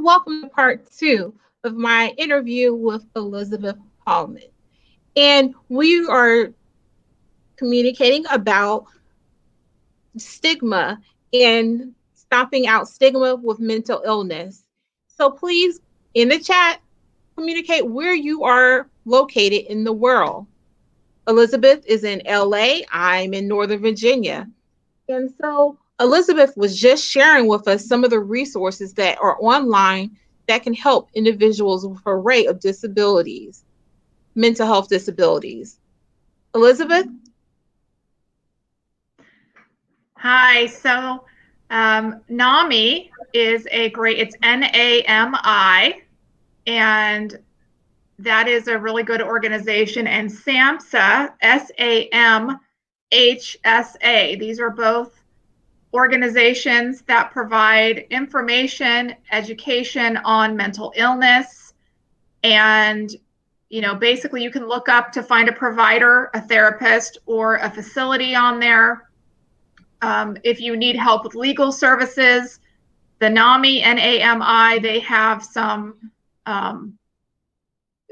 welcome to part two of my interview with Elizabeth Hallman. And we are communicating about stigma and stopping out stigma with mental illness. So please, in the chat, communicate where you are located in the world. Elizabeth is in LA. I'm in Northern Virginia. And so Elizabeth was just sharing with us some of the resources that are online that can help individuals with an array of disabilities, mental health disabilities. Elizabeth? Hi. NAMI is it's NAMI, and that is a really good organization. And SAMHSA, SAMHSA, these are both organizations that provide information, education on mental illness. And, basically you can look up to find a provider, a therapist, or a facility on there. If you need help with legal services, the NAMI, NAMI, they have some,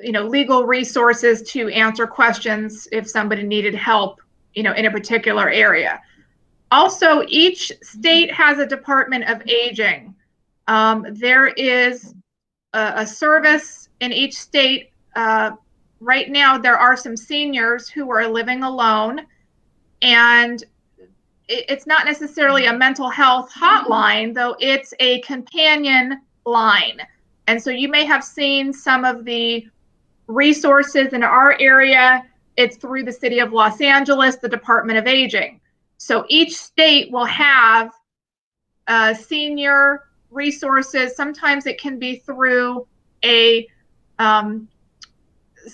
legal resources to answer questions if somebody needed help, in a particular area. Also, each state has a Department of Aging. There is a service in each state. Right now, there are some seniors who are living alone, and it's not necessarily a mental health hotline, though it's a companion line. And so you may have seen some of the resources in our area. It's through the city of Los Angeles, the Department of Aging. So each state will have senior resources. Sometimes it can be through a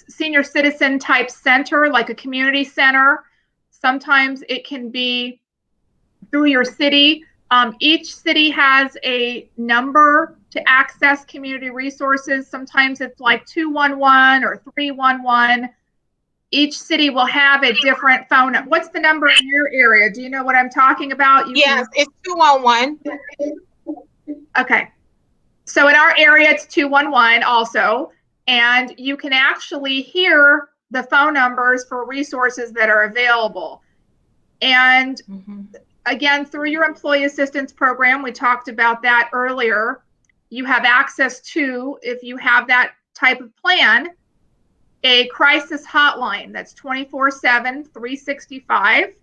senior citizen type center, like a community center. Sometimes it can be through your city. Each city has a number to access community resources. Sometimes it's like 211 or 311. Each city will have a different phone. What's the number in your area? Do you know what I'm talking about? Yes, it's 211. Okay. So in our area, it's 211 also. And you can actually hear the phone numbers for resources that are available. And again, through your employee assistance program, we talked about that earlier, you have access to, if you have that type of plan, a crisis hotline that's 24/7, 365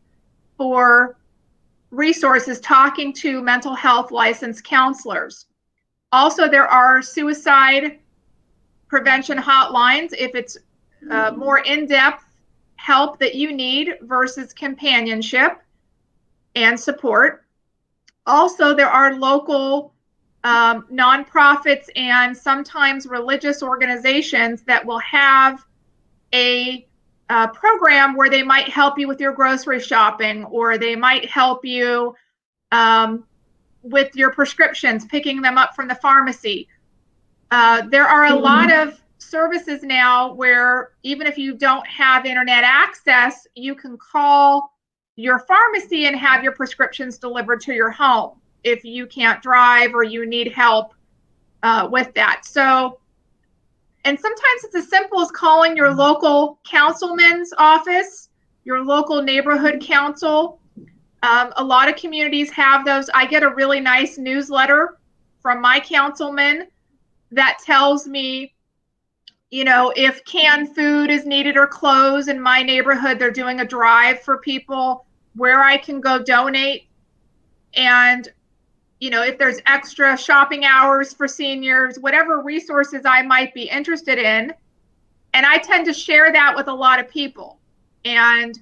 for resources talking to mental health licensed counselors. Also, there are suicide prevention hotlines if it's more in-depth help that you need versus companionship and support. Also, there are local nonprofits and sometimes religious organizations that will have a program where they might help you with your grocery shopping, or they might help you with your prescriptions, picking them up from the pharmacy. There are a lot of services now where even if you don't have internet access, you can call your pharmacy and have your prescriptions delivered to your home if you can't drive or you need help with that. So, and sometimes it's as simple as calling your local councilman's office, your local neighborhood council. A lot of communities have those. I get a really nice newsletter from my councilman that tells me, if canned food is needed or clothes in my neighborhood, they're doing a drive for people where I can go donate. And, if there's extra shopping hours for seniors, whatever resources I might be interested in. And I tend to share that with a lot of people. And,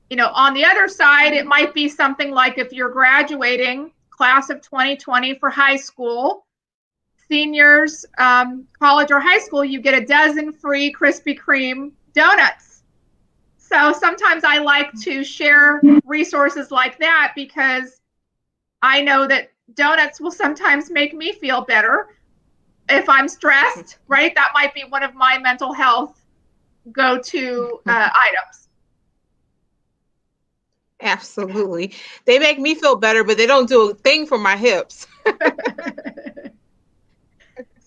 on the other side, it might be something like if you're graduating class of 2020 for high school, seniors, college or high school, you get a dozen free Krispy Kreme donuts. So sometimes I like to share resources like that because I know that donuts will sometimes make me feel better if I'm stressed, right? That might be one of my mental health go-to items. Absolutely. They make me feel better, but they don't do a thing for my hips.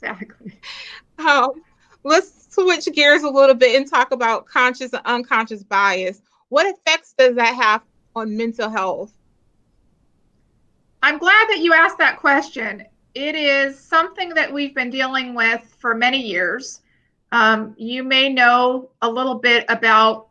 Exactly. Um, let's switch gears a little bit and talk about conscious and unconscious bias. What effects does that have on mental health? I'm glad that you asked that question. It is something that we've been dealing with for many years. You may know a little bit about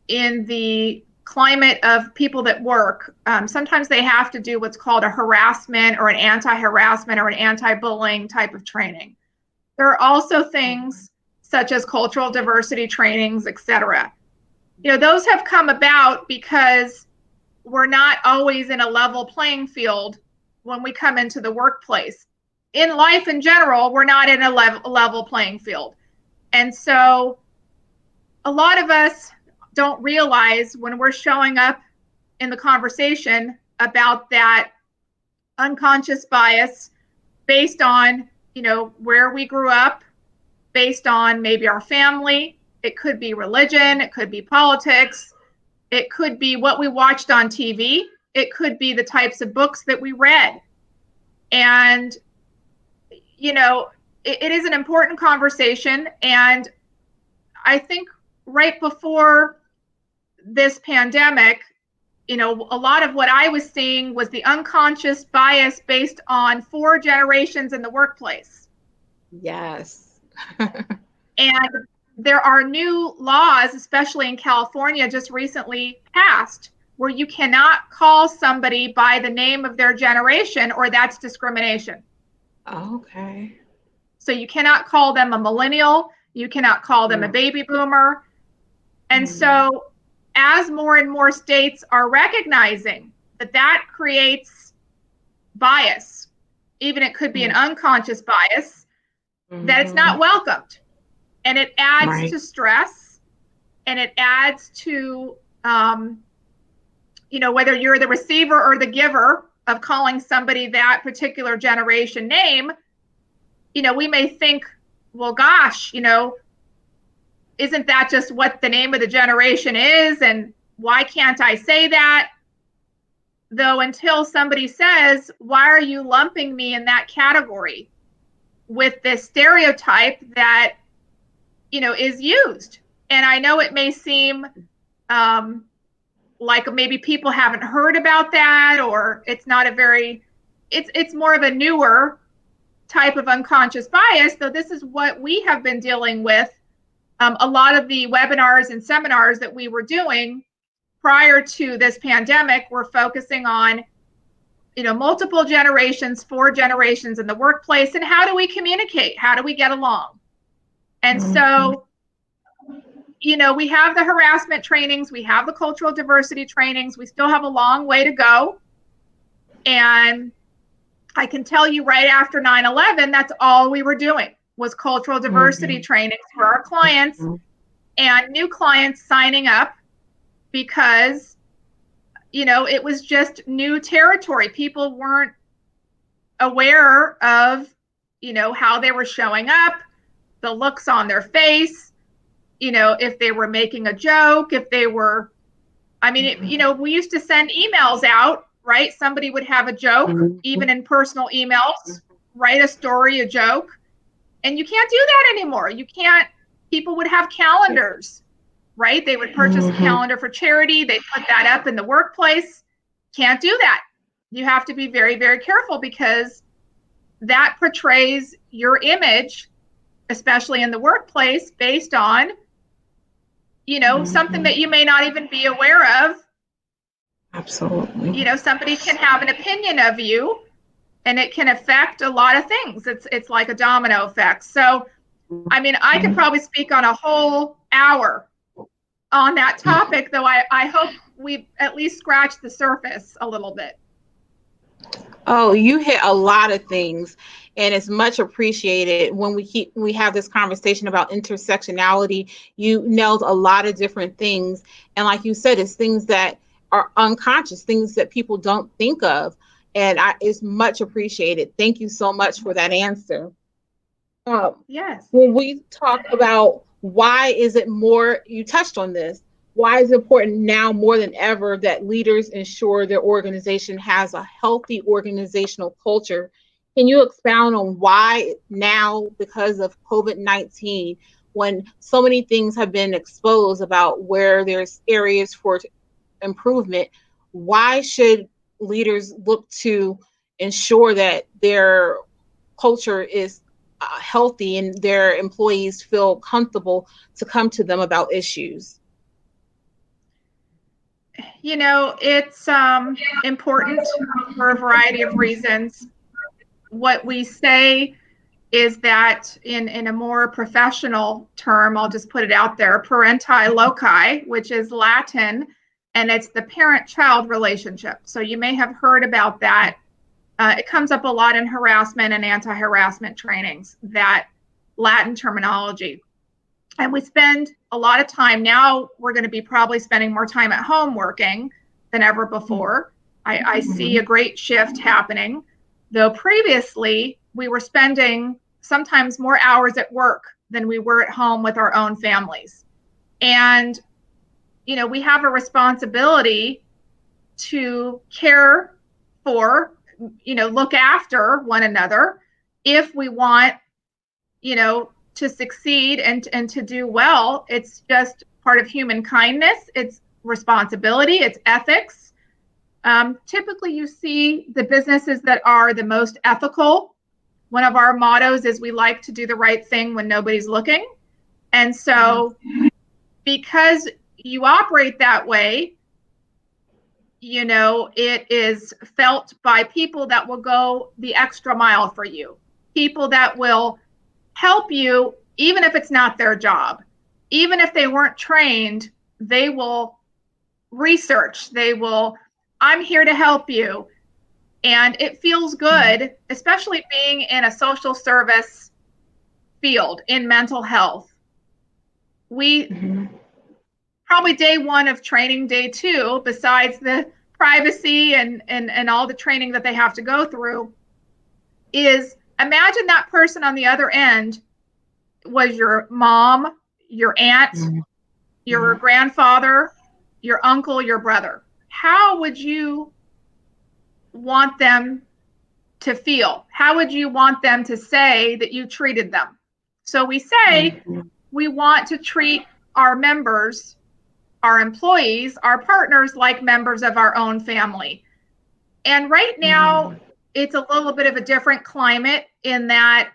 in the climate of people that work. Sometimes they have to do what's called a harassment or an anti harassment or an anti bullying type of training. There are also things such as cultural diversity trainings, etc. Those have come about because we're not always in a level playing field when we come into the workplace. In life in general, we're not in a level playing field. And so a lot of us don't realize when we're showing up in the conversation about that unconscious bias based on, where we grew up, based on maybe our family. It could be religion, it could be politics, it could be what we watched on TV. It could be the types of books that we read. And, it is an important conversation. And I think right before this pandemic, a lot of what I was seeing was the unconscious bias based on 4 generations in the workplace. Yes. And there are new laws, especially in California, just recently passed, where you cannot call somebody by the name of their generation, or that's discrimination. Okay. So you cannot call them a millennial, you cannot call them a Mm. baby boomer. And Mm. so, as more and more states are recognizing that that creates bias, even it could be an Mm. unconscious bias, that it's Mhm. not welcomed. And it adds Right. to stress, and it adds to whether you're the receiver or the giver of calling somebody that particular generation name. We may think, well, gosh, isn't that just what the name of the generation is, and why can't I say that? Though until somebody says, why are you lumping me in that category with this stereotype that is used. And I know it may seem um, like maybe people haven't heard about that, or it's not a very, it's more of a newer type of unconscious bias. Though this is what we have been dealing with. A lot of the webinars and seminars that we were doing prior to this pandemic were focusing on multiple generations, 4 generations in the workplace, and how do we communicate, how do we get along. And Mhm. so we have the harassment trainings, we have the cultural diversity trainings, we still have a long way to go. And I can tell you right after 9/11, that's all we were doing was cultural diversity Mhm. trainings for our clients, Mhm. and new clients signing up because, it was just new territory. People weren't aware of, how they were showing up, the looks on their face, if they were making a joke, if they were, I mean, we used to send emails out, right? Somebody would have a joke, even Mhm. in personal emails, write a story, a joke, and you can't do that anymore. You can't, people would have calendars, right? They would purchase a Mhm. calendar for charity, they put that up in the workplace. Can't do that. You have to be very, very careful because that portrays your image, especially in the workplace, based on, something Mhm. that you may not even be aware of. Absolutely. Somebody can have an opinion of you, and it can affect a lot of things. It's like a domino effect. So, I mean, I could Mhm. probably speak on a whole hour on that topic, though I hope we've at least scratched the surface a little bit. Oh, you hit a lot of things, and it's much appreciated when we have this conversation about intersectionality. You nailed a lot of different things, and like you said, it's things that are unconscious, things that people don't think of, and it's much appreciated. Thank you so much for that answer. Um, Yes. when we talk about why is it more, you touched on this, why is it important now more than ever that leaders ensure their organization has a healthy organizational culture? Can you expound on why now, because of COVID-19, when so many things have been exposed about where there's areas for improvement, why should leaders look to ensure that their culture is healthy and their employees feel comfortable to come to them about issues? It's important for a variety of reasons. What we say is that in a more professional term, I'll just put it out there, parenti loci, which is Latin, and it's the parent-child relationship. So you may have heard about that. It comes up a lot in harassment and anti-harassment trainings, that Latin terminology. And we spend a lot of time now. We're going to be probably spending more time at home working than ever before. I see a great shift happening, though previously we were spending sometimes more hours at work than we were at home with our own families. And we have a responsibility to care for, look after one another if we want, to succeed and to do well. It's just part of human kindness. It's responsibility. It's ethics. Typically, you see the businesses that are the most ethical. One of our mottos is we like to do the right thing when nobody's looking. And so, because you operate that way, it is felt by people that will go the extra mile for you, people that will help you, even if it's not their job. Even if they weren't trained, they will research. I'm here to help you. And it feels good, especially being in a social service field in mental health. We probably day one of training, day two, besides the privacy and all the training that they have to go through, is imagine that person on the other end was your mom, your aunt, your grandfather, your uncle, your brother. How would you want them to feel? How would you want them to say that you treated them? So we say we want to treat our members, our employees, our partners like members of our own family. And right now, it's a little bit of a different climate in that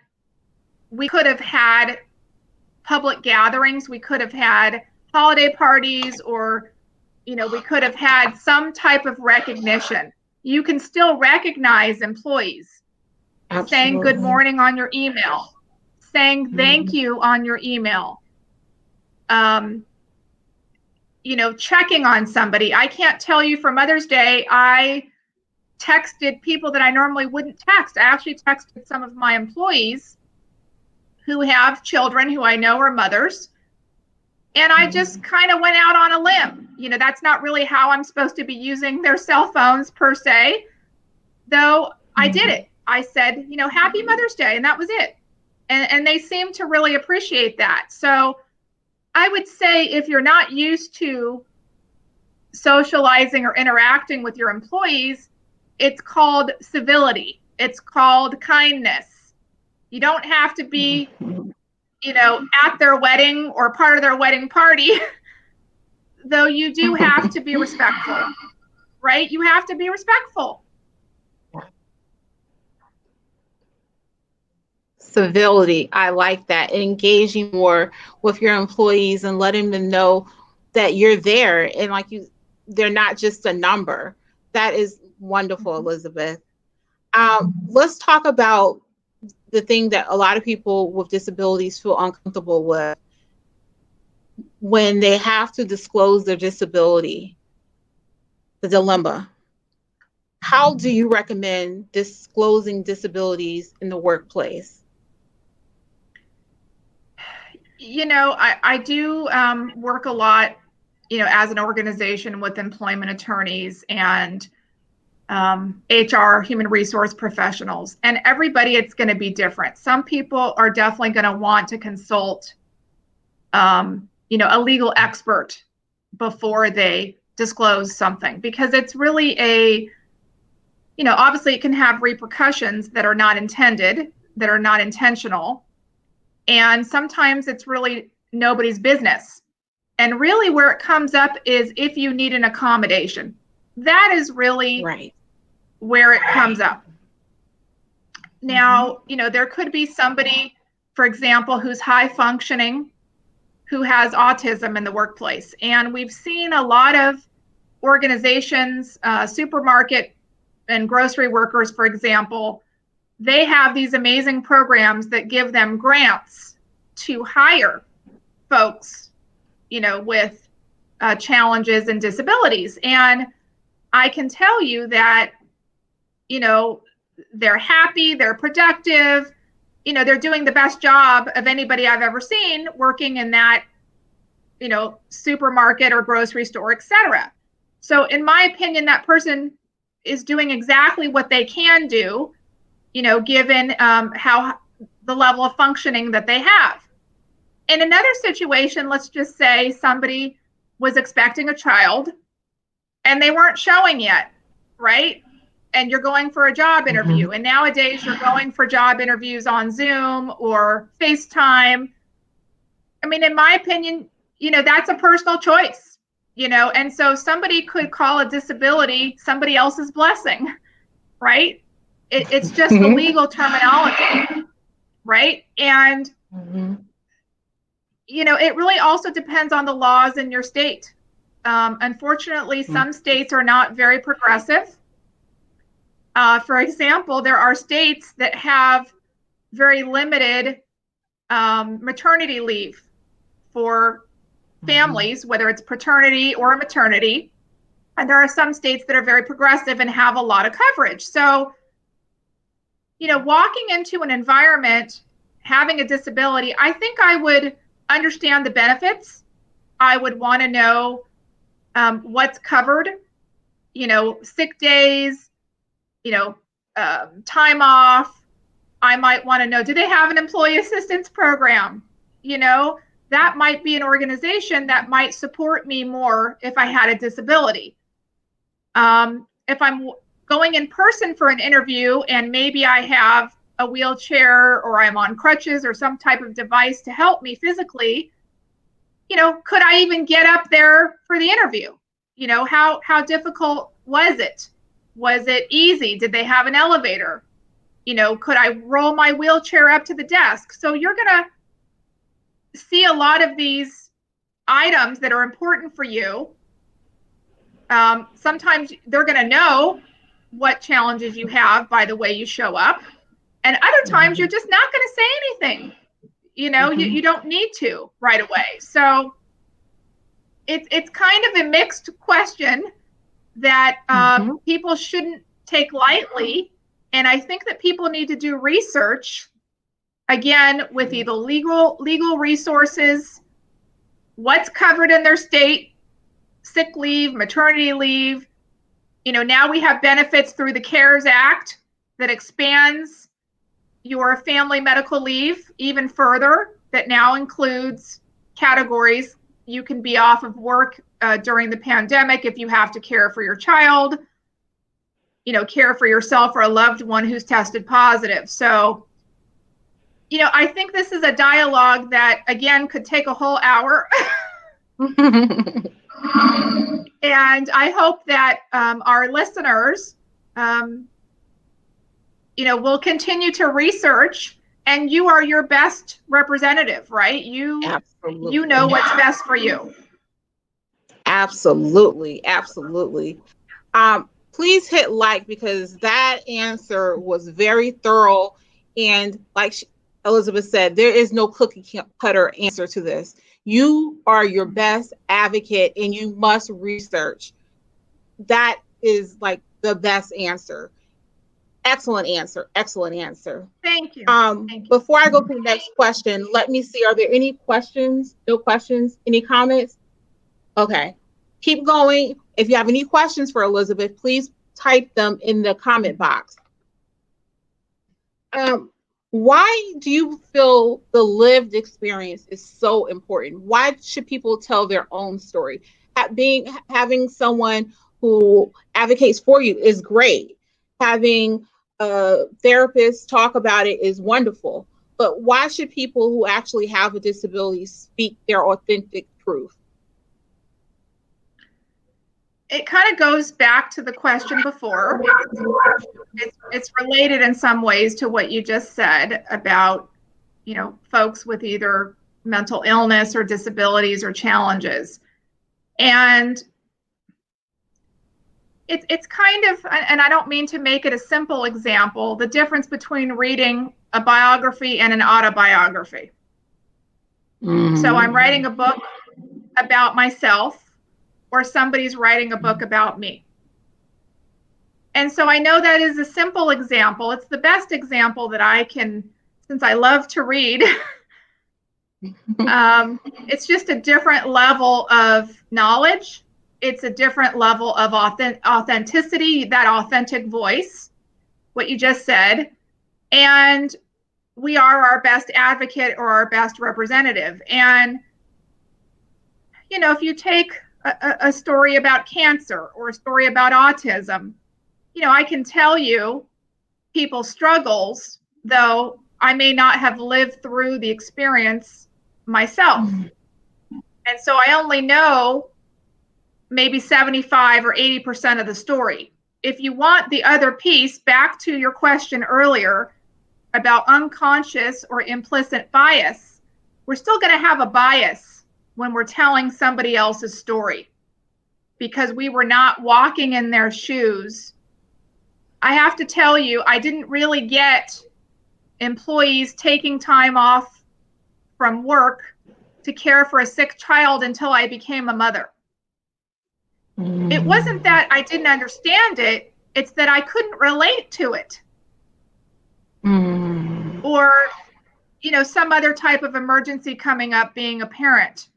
we could have had public gatherings, we could have had holiday parties, or we could have had some type of recognition. You can still recognize employees. Absolutely. Saying good morning on your email, saying thank you on your email, checking on somebody. I can't tell you, for Mother's Day, I texted people that I normally wouldn't text. I actually texted some of my employees who have children who I know are mothers. And I just kind of went out on a limb. That's not really how I'm supposed to be using their cell phones per se, though I did it. I said, happy Mother's Day, and that was it. And they seem to really appreciate that. So I would say, if you're not used to socializing or interacting with your employees, it's called civility. It's called kindness. You don't have to be, at their wedding or part of their wedding party, though you do have to be respectful, right? You have to be respectful. Civility. I like that. Engaging more with your employees and letting them know that you're there, and they're not just a number. That is wonderful, Elizabeth. Let's talk about the thing that a lot of people with disabilities feel uncomfortable with when they have to disclose their disability, the dilemma. How do you recommend disclosing disabilities in the workplace? I do work a lot, as an organization with employment attorneys and HR, human resource professionals, and everybody, it's going to be different. Some people are definitely going to want to consult, a legal expert before they disclose something, because it's really Obviously it can have repercussions that are not intended, that are not intentional. And sometimes it's really nobody's business. And really, where it comes up is if you need an accommodation. That is really Right. where it comes up. Mm-hmm. Now, there could be somebody, for example, who's high functioning, who has autism in the workplace. And we've seen a lot of organizations, supermarket and grocery workers, for example, they have these amazing programs that give them grants to hire folks, with challenges and disabilities. And I can tell you that, you know, they're happy, they're productive, they're doing the best job of anybody I've ever seen working in that, supermarket or grocery store, etc. So, in my opinion, that person is doing exactly what they can do, given how the level of functioning that they have. In another situation, let's just say somebody was expecting a child and they weren't showing yet, right? And you're going for a job Mm-hmm. interview. And nowadays you're going for job interviews on Zoom or FaceTime. I mean, in my opinion, that's a personal choice, and so somebody could call a disability somebody else's blessing, right? It's just the legal terminology, right? And, Mm-hmm. it really also depends on the laws in your state. Unfortunately, some states are not very progressive. For example, there are states that have very limited maternity leave for Mm-hmm. families, whether it's paternity or maternity. And there are some states that are very progressive and have a lot of coverage. So, walking into an environment, having a disability, I think I would understand the benefits. I would want to know what's covered, sick days, time off. I might want to know, do they have an employee assistance program? You know, that might be an organization that might support me more if I had a disability. If I'm going in person for an interview and maybe I have a wheelchair or I'm on crutches or some type of device to help me physically, could I even get up there for the interview? How difficult was it? Was it easy? Did they have an elevator? Could I roll my wheelchair up to the desk? So you're going to see a lot of these items that are important for you. Sometimes they're going to know what challenges you have by the way you show up. And other times you're Mm-hmm. just not going to say anything. You don't need to right away. So it's kind of a mixed question that Mm-hmm. people shouldn't take lightly. And I think that people need to do research again with either legal resources, what's covered in their state, sick leave, maternity leave. Now we have benefits through the CARES Act that expands your family medical leave even further, that now includes categories. You can be off of work during the pandemic if you have to care for your child, care for yourself or a loved one who's tested positive. So, I think this is a dialogue that, again, could take a whole hour. And I hope that our listeners, um, will continue to research, and you are your best representative, right? You know Absolutely. what's best for you. Absolutely. Absolutely. Please hit like because that answer was very thorough. And like Elizabeth said, there is no cookie cutter answer to this. You are your best advocate and you must research. That is like the best answer. Excellent answer. Excellent answer. Thank you. Thank you. Before I go to the next question, let me see. Are there any questions? No questions? Any comments? Okay. Keep going. If you have any questions for Elizabeth, please type them in the comment box. Um, why do you feel the lived experience is so important? Why should people tell their own story? Having someone who advocates for you is great. Having therapists talk about it is wonderful. But why should people who actually have a disability speak their authentic truth? It kind of goes back to the question before. It's related in some ways to what you just said about, folks with either mental illness or disabilities or challenges. And it's kind of, and I don't mean to make it a simple example, the difference between reading a biography and an autobiography. Mm-hmm. So I'm writing a book about myself, or somebody's writing a book about me. And so I know that is a simple example. It's the best example that I can, since I love to read. It's just a different level of knowledge. It's a different level of authenticity, that authentic voice, what you just said. And we are our best advocate or our best representative. And, if you take a story about cancer or a story about autism, I can tell you people's struggles, though I may not have lived through the experience myself. And so I only know maybe 75 or 80% of the story. If you want the other piece, back to your question earlier about unconscious or implicit bias, we're still going to have a bias when we're telling somebody else's story because we were not walking in their shoes. I have to tell you, I didn't really get employees taking time off from work to care for a sick child until I became a mother. It wasn't that I didn't understand it, it's that I couldn't relate to it. Or, some other type of emergency coming up being a parent.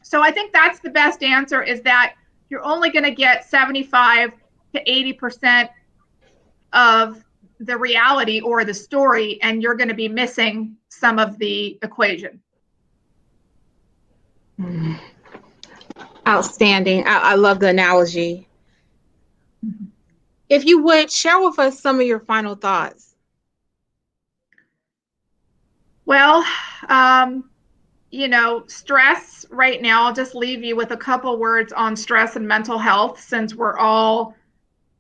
So I think that's the best answer, is that you're only going to get 75 to 80% of the reality or the story, and you're going to be missing some of the equation. Outstanding. I love the analogy. If you would share with us some of your final thoughts. Well, stress right now, I'll just leave you with a couple words on stress and mental health, since we're all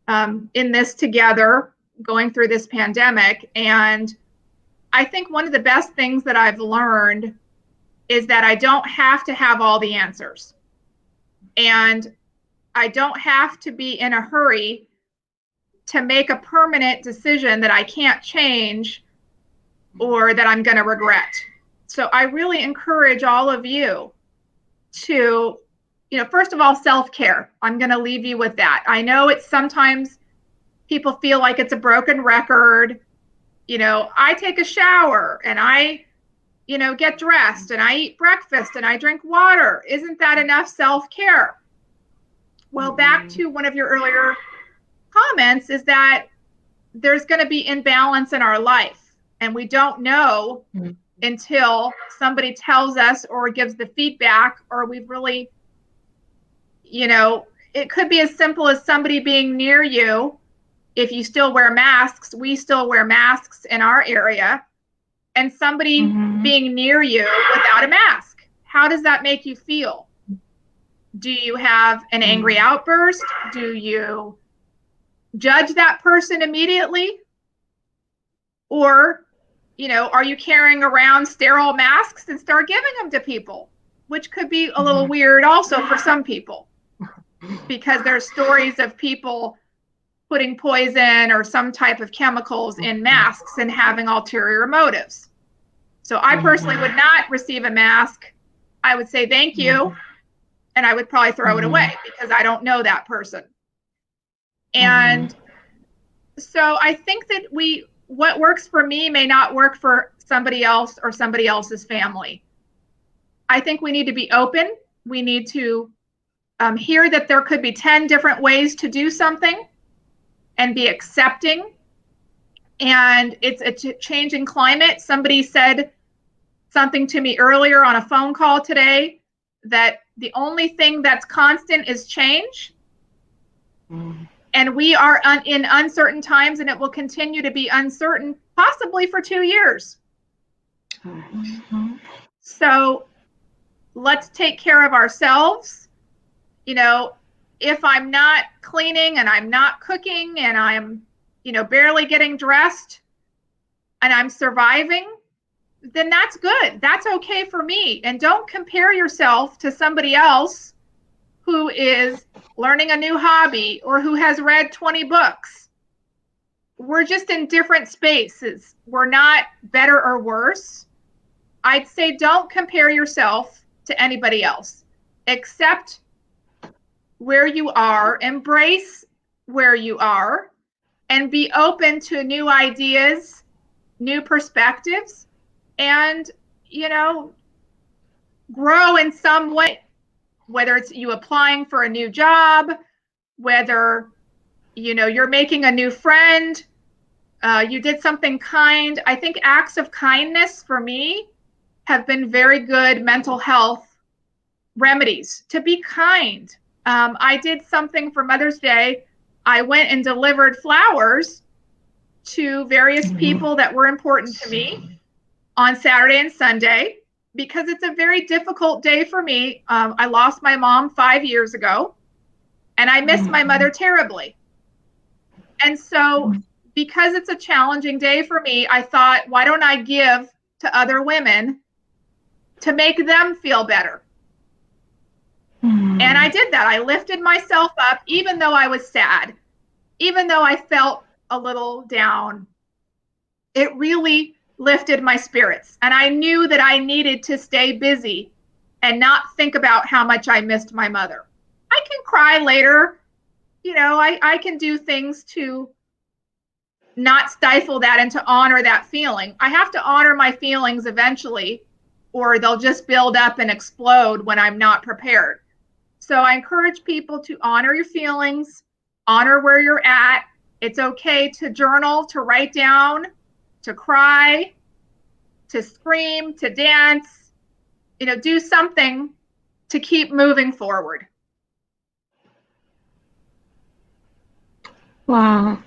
in this together, going through this pandemic. And I think one of the best things that I've learned is that I don't have to have all the answers. And I don't have to be in a hurry to make a permanent decision that I can't change or that I'm going to regret. So I really encourage all of you to, first of all, self-care. I'm going to leave you with that. I know it's sometimes people feel like it's a broken record. I take a shower and I, get dressed and I eat breakfast and I drink water. Isn't that enough self-care? Well, back to one of your earlier comments is that there's going to be imbalance in our life, and we don't know until somebody tells us or gives the feedback, or we've really, it could be as simple as somebody being near you. If you still wear masks, we still wear masks in our area, and somebody being near you without a mask. How does that make you feel? Do you have an angry outburst? Do you judge that person immediately? Or, are you carrying around sterile masks and start giving them to people, which could be a little weird also for some people, because there's stories of people putting poison or some type of chemicals in masks and having ulterior motives. So I personally would not receive a mask. I would say thank you, and I would probably throw it away because I don't know that person. And so I think that what works for me may not work for somebody else or somebody else's family. I think we need to be open. We need to hear that there could be 10 different ways to do something and be accepting. And it's a changing climate. Somebody said something to me earlier on a phone call today, that the only thing that's constant is change. And we are in uncertain times, and it will continue to be uncertain, possibly for 2 years. Mm-hmm. So let's take care of ourselves. You know, if I'm not cleaning and I'm not cooking and I'm, barely getting dressed and I'm surviving, then that's good. That's okay for me. And don't compare yourself to somebody else who is learning a new hobby or who has read 20 books. We're just in different spaces. We're not better or worse. I'd say don't compare yourself to anybody else. Accept where you are, embrace where you are, and be open to new ideas, new perspectives, and, grow in some way, whether it's you applying for a new job, whether, you're making a new friend, you did something kind. I think acts of kindness for me have been very good mental health remedies. To be kind. I did something for Mother's Day. I went and delivered flowers to various people that were important to me on Saturday and Sunday because it's a very difficult day for me. I lost my mom 5 years ago, and I miss my mother terribly. And so, because it's a challenging day for me, I thought, why don't I give to other women to make them feel better? And I did that. I lifted myself up, even though I was sad, even though I felt a little down. It really lifted my spirits. And I knew that I needed to stay busy and not think about how much I missed my mother. I can cry later. I can do things to not stifle that and to honor that feeling. I have to honor my feelings eventually, or they'll just build up and explode when I'm not prepared. So I encourage people to honor your feelings, honor where you're at. It's okay to journal, to write down, to cry, to scream, to dance, do something to keep moving forward. Wow.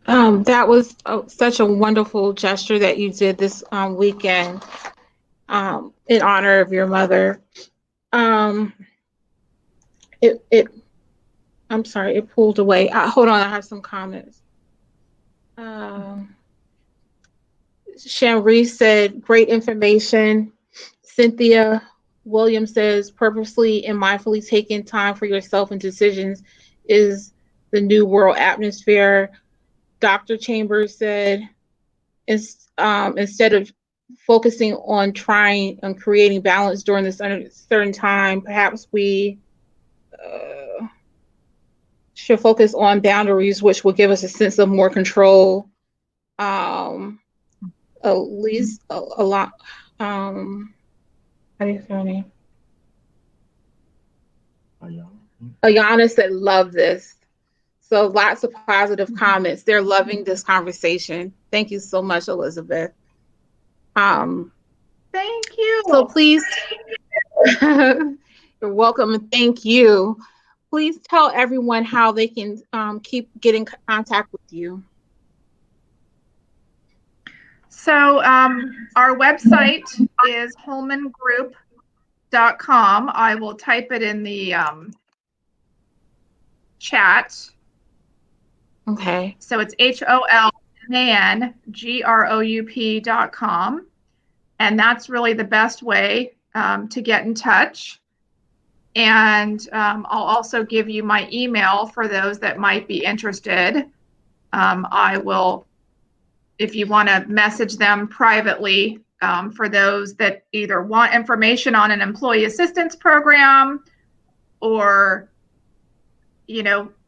That was such a wonderful gesture that you did this weekend in honor of your mother. Um, it I'm sorry, it pulled away. Hold on, I have some comments. Um, Shamri said, great information. Cynthia Williams says, purposely and mindfully taking time for yourself and decisions is the new world atmosphere. Dr. Chambers said, instead of focusing on trying and creating balance during this uncertain time, perhaps we should focus on boundaries, which will give us a sense of more control. At least a lot. How do you say her name? Ayana said, love this. So lots of positive comments. They're loving this conversation. Thank you so much, Elizabeth. Um, Thank you. so please, you're welcome and thank you. Please tell everyone how they can keep getting contact with you. So our website is holmangroup.com. I will type it in the chat. Okay. So it's holmangroup.com. And that's really the best way to get in touch. And I'll also give you my email for those that might be interested. I will, if you want to message them privately, for those that either want information on an employee assistance program or,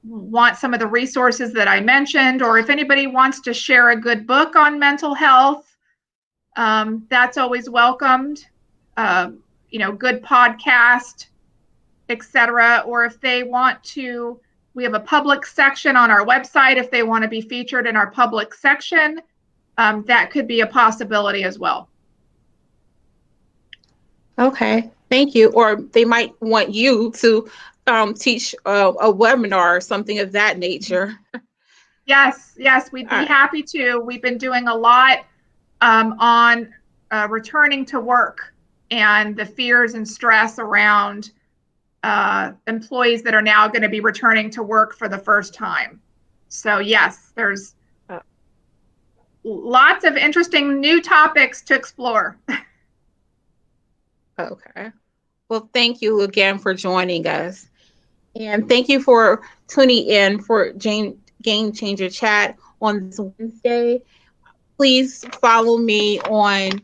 want some of the resources that I mentioned, or if anybody wants to share a good book on mental health, that's always welcomed. Good podcast, etc. Or if they want to, we have a public section on our website. If they want to be featured in our public section, that could be a possibility as well. Okay. Thank you. Or they might want you to teach a webinar or something of that nature. Yes, yes, we'd All be right. happy to. We've been doing a lot on returning to work and the fears and stress around employees that are now going to be returning to work for the first time. So, yes, there's Oh, lots of interesting new topics to explore. okay. Well, thank you again for joining us. And thank you for tuning in for Game Changer Chat on this Wednesday. Please follow me on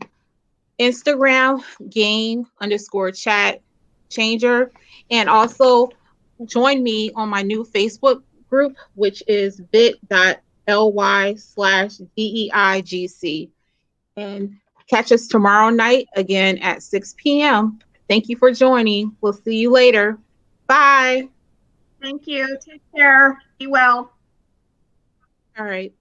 Instagram, game_chat changer. And also join me on my new Facebook group, which is bit.ly/DEIGC. And catch us tomorrow night again at 6 p.m. Thank you for joining. We'll see you later. Bye. Thank you. Take care. Be well. All right.